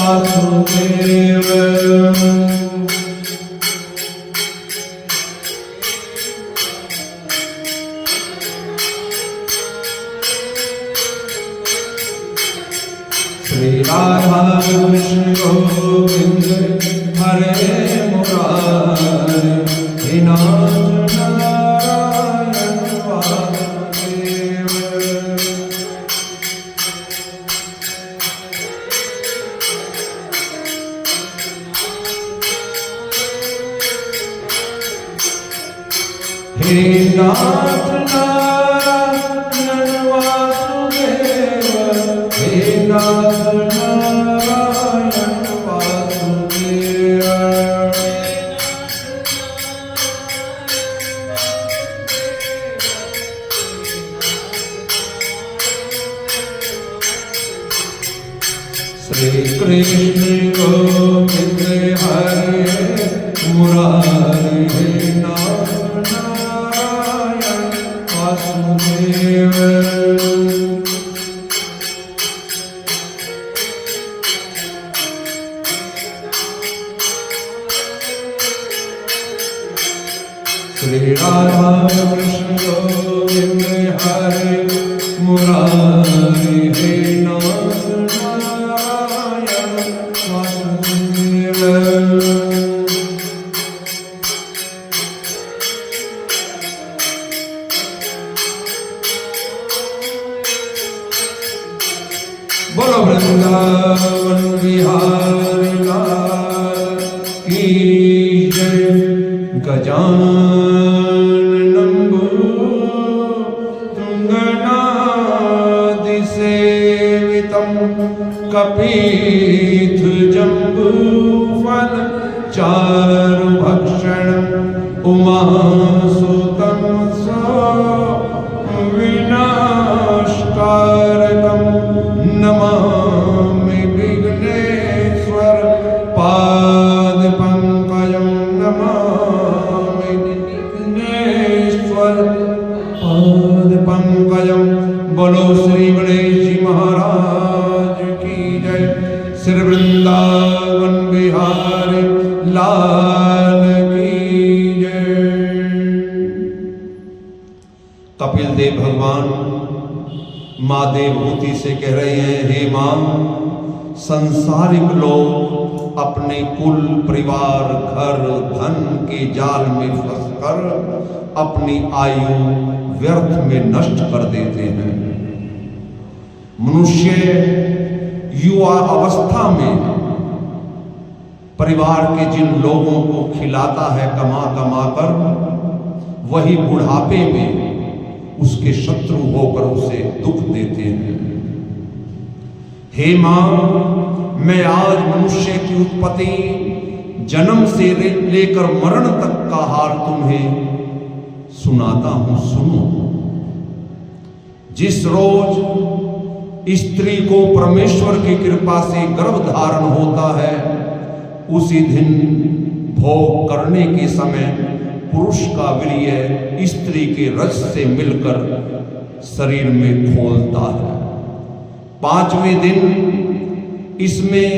वासुदेव। श्री राधा कृष्ण गोविंद हरे मुरारी, हे नाथ नारायण वासुदेव। हे नाथ नारायण वासुदेव, हे नाथ नारायण वासुदेव। श्री कृष्ण गोविंद हरे मुरारी, हे नाथ नारायण वासुदेव। श्री राधा कृष्ण गोविंद हरे मुरारी, हे नाथ नारायण वासुदेव। बोलो वृंदावन बिहारी लाल की जय। गजाननं भूतगणादिसेवितं कपिध्वजम्बूफल चारुभक्षणं उमासुतं विनाशकारकं नमामि विघ्नेश्वर पादपङ्कजं। नमामि विघ्नेश्वर पादपङ्कजं। बोलो श्री गणेश जी महाराज की जय। श्री वृंदावन बिहारी लाल की जय। कपिल देव भगवान माँ देवहूति से कह रहे हैं, हे माँ, संसारिक लोग अपने कुल परिवार घर धन के जाल में फंसकर अपनी आयु व्यर्थ में नष्ट कर देते हैं। मनुष्य युवा अवस्था में परिवार के जिन लोगों को खिलाता है कमा कमा कर, वही बुढ़ापे में उसके शत्रु होकर उसे दुख देते हैं। हे मां, मैं आज मनुष्य की उत्पत्ति जन्म से लेकर मरण तक का हाल तुम्हें सुनाता हूं, सुनो। जिस रोज स्त्री को परमेश्वर की कृपा से गर्भ धारण होता है, उसी दिन भोग करने के समय पुरुष का वीर्य स्त्री के रज से मिलकर शरीर में खोलता है। 5वें दिन इसमें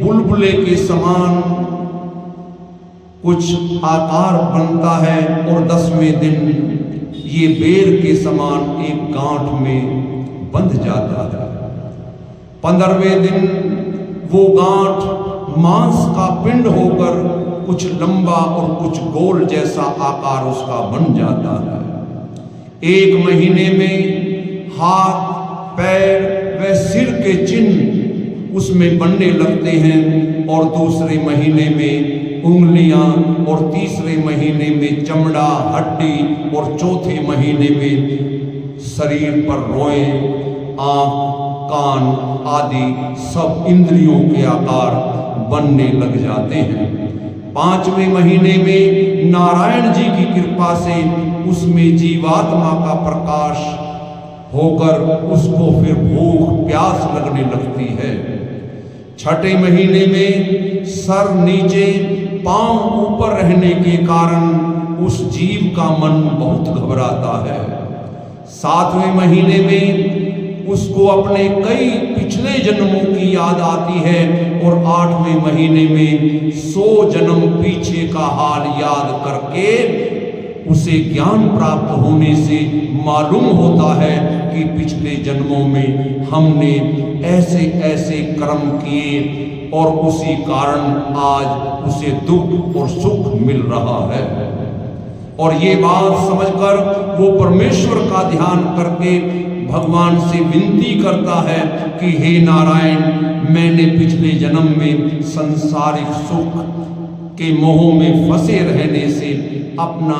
बुलबुले के समान कुछ आकार बनता है और 10वें दिन ये बेर के समान एक गांठ में बंध जाता है। 15वें दिन वो गांठ मांस का पिंड होकर कुछ लंबा और कुछ गोल जैसा आकार उसका बन जाता है। 1 महीने में हाथ पैर व सिर के चिन्ह उसमें बनने लगते हैं और दूसरे महीने में उंगलियां और तीसरे महीने में चमड़ा हड्डी और चौथे महीने में शरीर पर रोए आंख कान आदि सब इंद्रियों के आकार बनने लग जाते हैं। 5वें महीने में नारायण जी की कृपा से उसमें जीवात्मा का प्रकाश होकर उसको फिर भूख प्यास लगने लगती है। 6ठे महीने में सर नीचे पांव ऊपर रहने के कारण उस जीव का मन बहुत घबराता है। 7वें महीने में उसको अपने कई पिछले जन्मों की याद आती है और 8वें महीने में 100 जन्म पीछे का हाल याद करके उसे ज्ञान प्राप्त होने से मालूम होता है कि पिछले जन्मों में हमने ऐसे ऐसे कर्म किए और उसी कारण आज उसे दुख और सुख मिल रहा है। और ये बात समझकर वो परमेश्वर का ध्यान करके भगवान से विनती करता है कि हे नारायण, मैंने पिछले जन्म में संसारिक सुख के मोह में फंसे रहने से अपना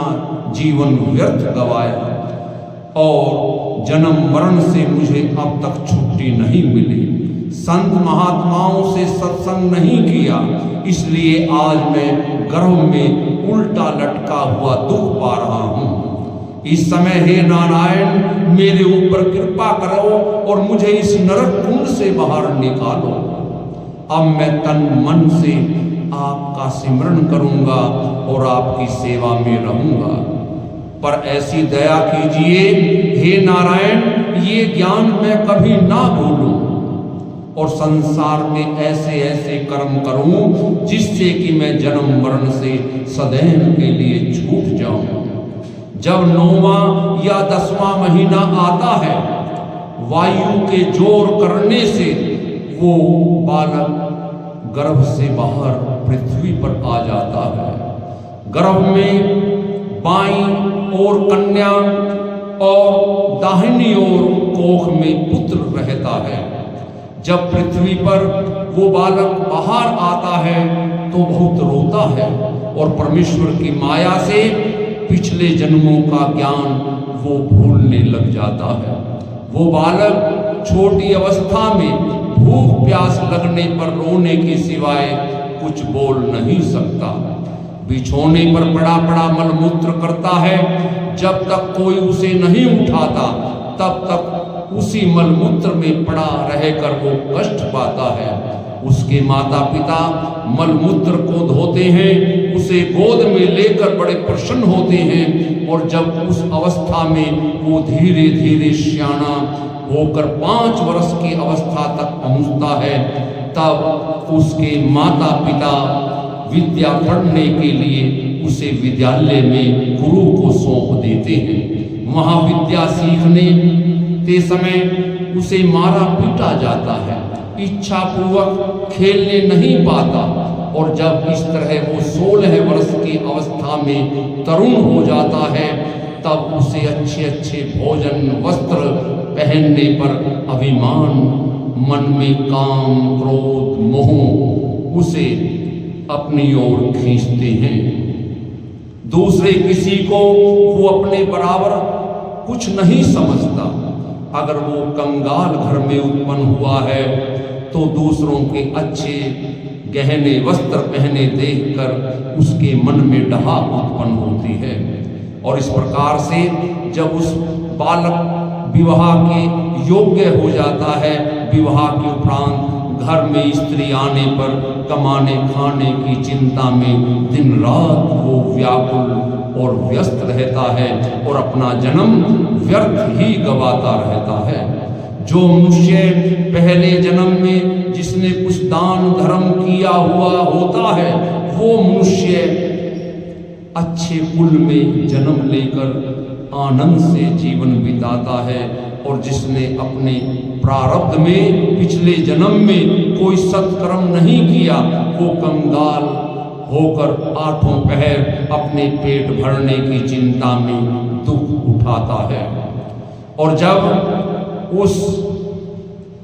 जीवन व्यर्थ गवाया और जन्म मरण से मुझे अब तक छुट्टी नहीं मिली। संत महात्माओं से सत्संग नहीं किया, इसलिए आज मैं गर्भ में उल्टा लटका हुआ दुख पा रहा हूँ। इस समय हे नारायण मेरे ऊपर कृपा करो और मुझे इस नरक कुंड से बाहर निकालो। अब मैं तन मन से आपका सिमरन करूंगा और आपकी सेवा में रहूंगा, पर ऐसी दया कीजिए हे नारायण, ये ज्ञान मैं कभी ना भूलूं और संसार में ऐसे ऐसे कर्म करूं जिससे कि मैं जन्म मरण से सदैव के लिए छूट जाऊं। जब 9वां या 10वां महीना आता है, वायु के जोर करने से वो बालक गर्भ से बाहर पृथ्वी पर आ जाता है। गर्भ में बाईं ओर कन्या और दाहिनी ओर कोख में पुत्र रहता है। जब पृथ्वी पर वो बालक बाहर आता है तो बहुत रोता है और परमेश्वर की माया से पिछले जन्मों का ज्ञान वो भूलने लग जाता है। वो बालक छोटी अवस्था में भूख प्यास लगने पर रोने के सिवाय कुछ बोल नहीं सकता। बिछोने पर पड़ा पड़ा मलमूत्र करता है। जब तक कोई उसे नहीं उठाता तब तक उसी मलमूत्र में पड़ा रहकर वो कष्ट पाता है। उसके माता पिता मलमूत्र को धोते हैं, उसे गोद में लेकर बड़े प्रसन्न होते हैं और जब उस अवस्था में वो धीरे धीरे सियाना होकर 5 वर्ष की अवस्था तक पहुंचता है, तब उसके माता पिता विद्या पढ़ने के लिए उसे विद्यालय में गुरु को सौंप देते हैं। वहाँ विद्या सीखने के समय उसे मारा पीटा जाता है, इच्छा पूर्वक खेलने नहीं पाता और जब इस तरह वो 16 वर्ष की अवस्था में तरुण हो जाता है तब उसे अच्छे अच्छे भोजन वस्त्र पहनने पर अभिमान, मन में काम क्रोध मोह उसे अपनी ओर खींचते हैं। दूसरे किसी को वो अपने बराबर कुछ नहीं समझता। अगर वो कंगाल घर में उत्पन्न हुआ है तो दूसरों के अच्छे गहने वस्त्र पहने देखकर उसके मन में डहा उत्पन्न होती है और इस प्रकार से जब उस बालक विवाह के योग्य हो जाता है, विवाह के उपरांत घर में स्त्री आने पर कमाने खाने की चिंता में दिन रात वो व्याकुल और व्यस्त रहता है और अपना जन्म व्यर्थ ही गवाता रहता है। जो मनुष्य पहले जन्म में जिसने कुछ दान धर्म किया हुआ होता है वो मनुष्य अच्छे कुल में जन्म लेकर आनंद से जीवन बिताता है और जिसने अपने प्रारब्ध में पिछले जन्म में कोई सत्कर्म नहीं किया वो कंगाल होकर 8 पहर अपने पेट भरने की चिंता में दुख उठाता है। और जब उस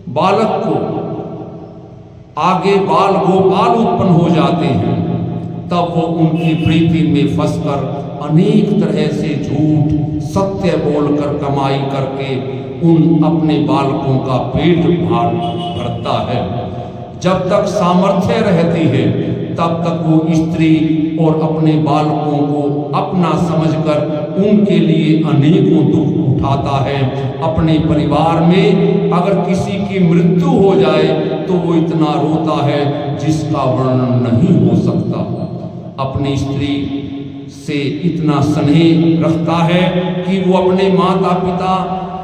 बालक को आगे बाल गोपाल उत्पन्न हो जाते हैं तब वो उनकी प्रीति में फंसकर अनेक तरह से झूठ सत्य बोलकर कमाई करके उन अपने बालकों का पेट भरता है। जब तक सामर्थ्य रहती है तब तक वो स्त्री और अपने बालकों को अपना समझकर उनके लिए अनेकों दुख उठाता है। अपने परिवार में अगर किसी की मृत्यु हो जाए तो वो इतना रोता है जिसका वर्णन नहीं हो सकता। अपनी स्त्री से इतना स्नेह रखता है कि वो अपने माता पिता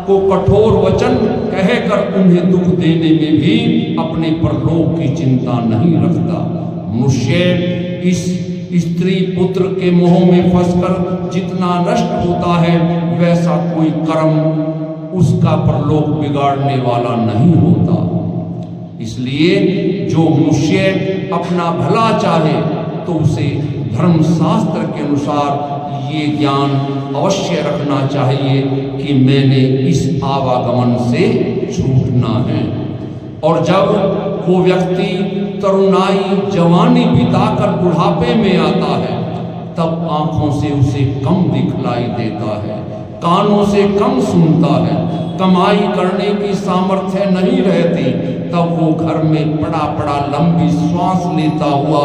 को कठोर वचन कहकर उन्हें दुख देने में भी अपने परलोक की चिंता नहीं रखता। मनुष्य इस स्त्री पुत्र के मोह में फंसकर जितना नष्ट होता है, वैसा कोई कर्म उसका परलोक बिगाड़ने वाला नहीं होता। इसलिए जो मनुष्य अपना भला चाहे तो उसे धर्मशास्त्र के अनुसार ये ज्ञान अवश्य रखना चाहिए कि मैंने इस आवागमन से छूटना है। और जब वो व्यक्ति तरुणाई जवानी बिताकर बुढ़ापे में आता है, तब आंखों से उसे कम दिखलाई देता है, कानों से कम सुनता है, कमाई करने की सामर्थ्य नहीं रहती, तब वो घर में पड़ा पड़ा लंबी श्वास लेता हुआ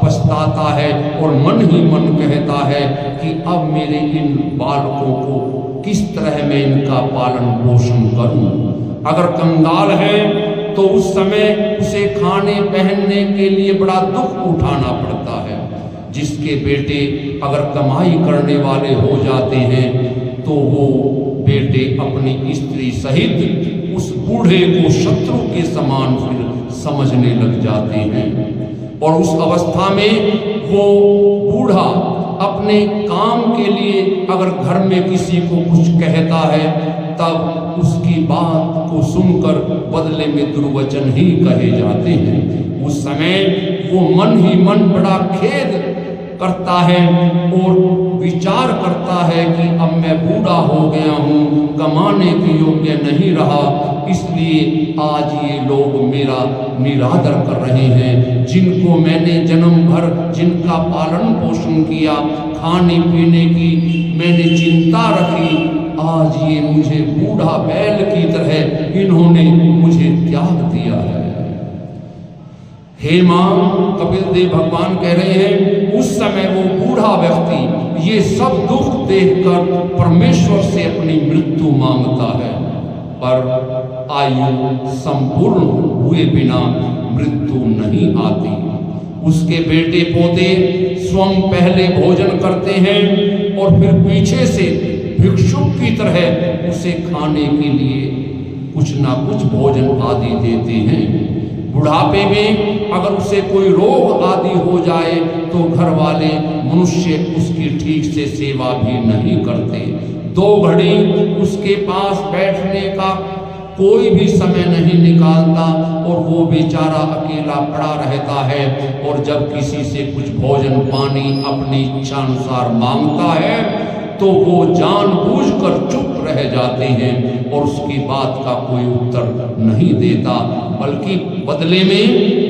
पछताता है और मन ही मन कहता है कि अब मेरे इन बालकों को किस तरह मैं इनका पालन पोषण करूं। अगर कंगाल है तो उस समय उसे खाने पहनने के लिए बड़ा दुख उठाना पड़ता है। जिसके बेटे अगर कमाई करने वाले हो जाते हैं तो वो बेटे अपनी स्त्री सहित उस बूढ़े को शत्रु के समान फिर समझने लग जाते हैं। और उस अवस्था में वो बूढ़ा अपने काम के लिए अगर घर में किसी को कुछ कहता है, तब उसकी बात को सुनकर बदले में दुर्वचन ही कहे जाते हैं। उस समय वो मन ही मन बड़ा खेद करता है और विचार करता है कि अब मैं बूढ़ा हो गया हूँ, कमाने के योग्य नहीं रहा, इसलिए आज ये लोग मेरा निरादर कर रहे हैं। जिनको मैंने जन्म भर जिनका पालन पोषण किया, खाने पीने की मैंने चिंता रखी, आज ये मुझे बूढ़ा बैल की तरह इन्होंने मुझे त्याग दिया है। हे मां, कपिल देव भगवान कह रहे हैं, उस समय वो बूढ़ा व्यक्ति ये सब दुख देखकर परमेश्वर से अपनी मृत्यु मांगता है, पर आयु संपूर्ण हुए बिना मृत्यु नहीं आती। उसके बेटे पोते स्वयं पहले भोजन करते हैं और फिर पीछे से भिक्षुक की तरह उसे खाने के लिए कुछ ना कुछ भोजन आदि देते हैं। बुढ़ापे में अगर उसे कोई रोग आदि हो जाए तो घर वाले मनुष्य उसकी ठीक से सेवा भी नहीं करते। 2 घड़ी उसके पास बैठने का कोई भी समय नहीं निकालता और वो बेचारा अकेला पड़ा रहता है। और जब किसी से कुछ भोजन पानी अपनी इच्छा अनुसार मांगता है तो वो जानबूझकर चुप रह जाते हैं और उसकी बात का कोई उत्तर नहीं देता, बल्कि बदले में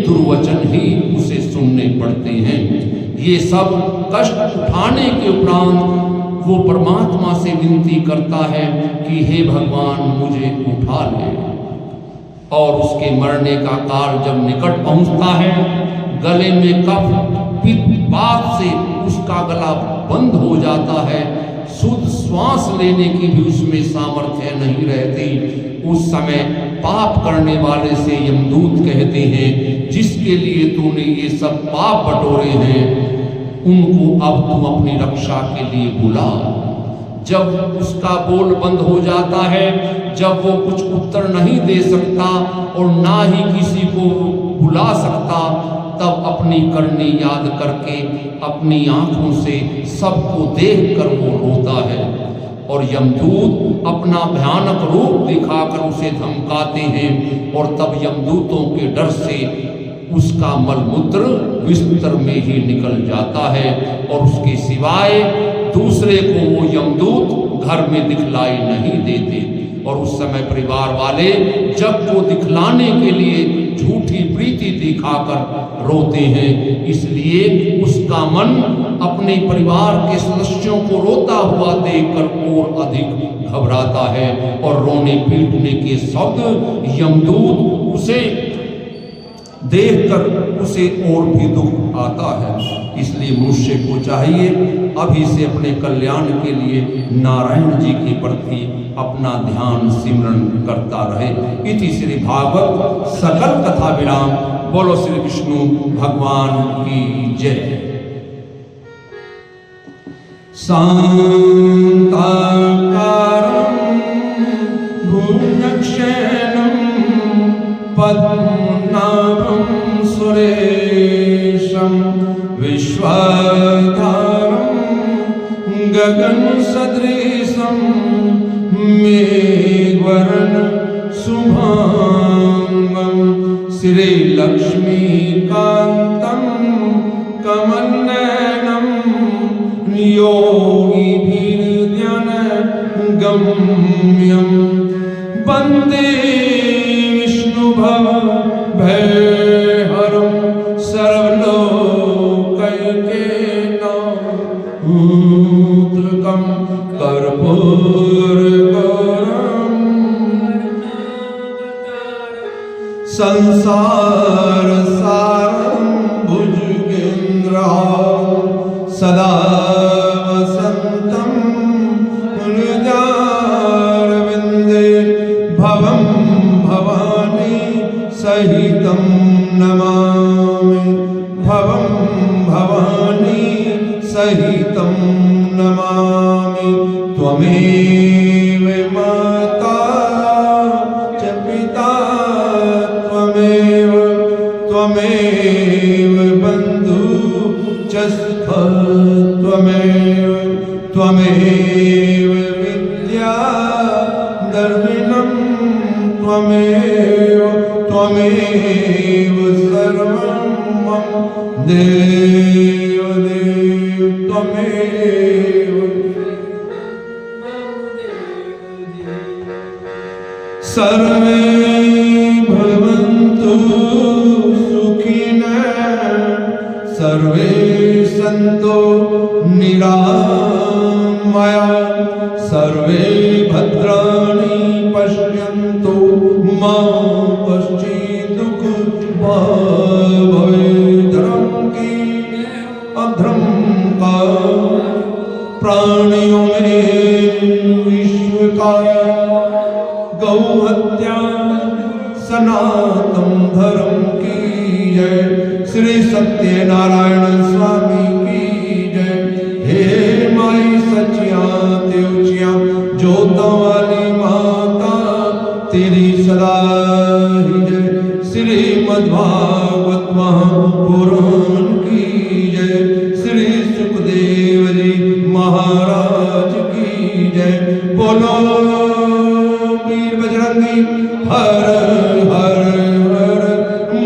दुर्वचन ही उसे सुनने पड़ते हैं। ये सब कष्ट उठाने के उपरांत वो परमात्मा से विनती करता है कि हे भगवान, मुझे उठा ले। और उसके मरने का काल जब निकट पहुंचता है, गले में कफ पित्त बात से उसका गला बंद हो जाता है, शुद्ध श्वास लेने की भी उसमें सामर्थ्य नहीं रहती। उस समय पाप करने वाले से यमदूत कहते हैं, जिसके लिए तूने ये सब पाप बटोरे हैं, उनको अब तू अपनी रक्षा के लिए बुला। जब उसका बोल बंद हो जाता है, जब वो कुछ उत्तर नहीं दे सकता और ना ही किसी को बुला सकता, तब अपनी करनी याद करके अपनी आंखों से सबको देखकर वो रोता है। और यमदूत अपना भयानक रूप दिखाकर उसे धमकाते हैं और तब यमदूतों के डर से उसका मलमूत्र बिस्तर में ही निकल जाता है और उसके सिवाय दूसरे को वो यमदूत घर में दिखलाई नहीं देते। और उस समय परिवार वाले जग को दिखलाने के लिए झूठी प्रीति दिखाकर रोते हैं। इसलिए उसका मन अपने परिवार के सदस्यों को रोता हुआ देखकर और अधिक घबराता है और रोने पीटने के शब्द यमदूत उसे देखकर उसे और भी दुख आता है। इसलिए मनुष्य को चाहिए अभी से अपने कल्याण के लिए नारायण जी के प्रति अपना ध्यान सिमरन करता रहे। इति श्री भागवत सकल कथा विराम। बोलो श्री विष्णु भगवान की जय। शांताकारं पद्मनाभं सुरेशं विश्वाधारं गगनसदृशं मेघवर्णं शुभांगं श्रीलक्ष्मीकान्तं कमलनयनं योगिभिर्ध्यानगम्यं वन्दे भयहरं सर्वलोकैकनाथं कर्पूरगौरं संसारसारं भुजगेन्द्रहारं सदा वसन्तं हृदयारविन्दे भवं भवानी सहितं नमामि भवं भवानी सहितं नमामि त्वमेव माता च पिता त्वमेव बन्धु च सखा त्वमेव विद्या दर्शनं त्वमेव सर्वं मम देव त्वमेव सर्वे भवन्तु सुखिनः सर्वे सन्तु निरामयाः सर्वे भद्राणि पश्यन्तु मा कश्चित् दुःखभाग् भवेत् की अधर्म का प्राणियों में विश्व का गौ हत्या सनातन धर्म की जय श्री सत्यनारायण स्वामी की जय हे माई सचिया देवचिया जोता वाली माता तेरी सदा ही जय श्रीमद्भागवत महापुराण की जय श्री सुखदेव जी महाराज की जय बोलो वीर बजरंगी हर हर हर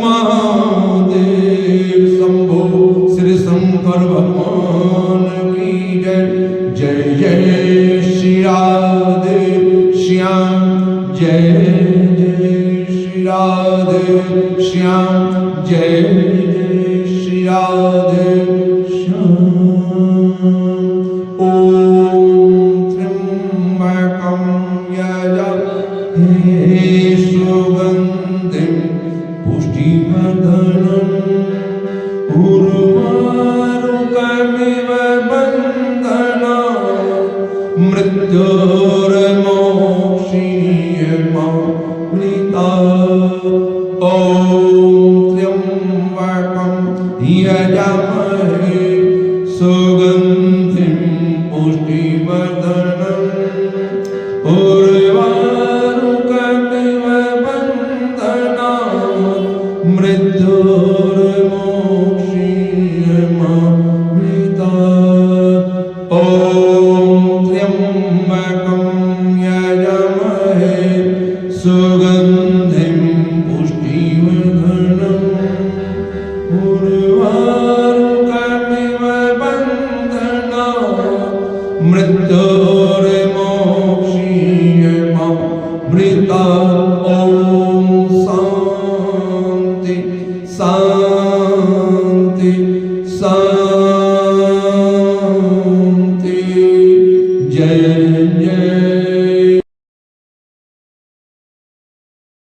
महादेव शंभो श्री शंकर भगवान की जय जय जय श्री राधे श्याम जय जय श्री राधे श्याम जय जय श्री राधे श्याम ओम त्र्यंबकं यजामहे सुगन्धिं पुष्टिवर्धनम् उर्वारुकमिव बन्धनात् मृत्योर्मोक्षीयमामृतात् ॐ त्र्यंबकं यजामहे सुगन्धिं पुष्टिवर्धनम् उर्वारुकमिव बन्धनात् मृत्योर्मोक्षीयमामृतात् ॐ त्र्यंबकं यजामहे सुगन्धिं पुष्टिवर्धनम् उर्वारुकमिव बन्धनात् मृत्योर्मोक्षीयमामृतात्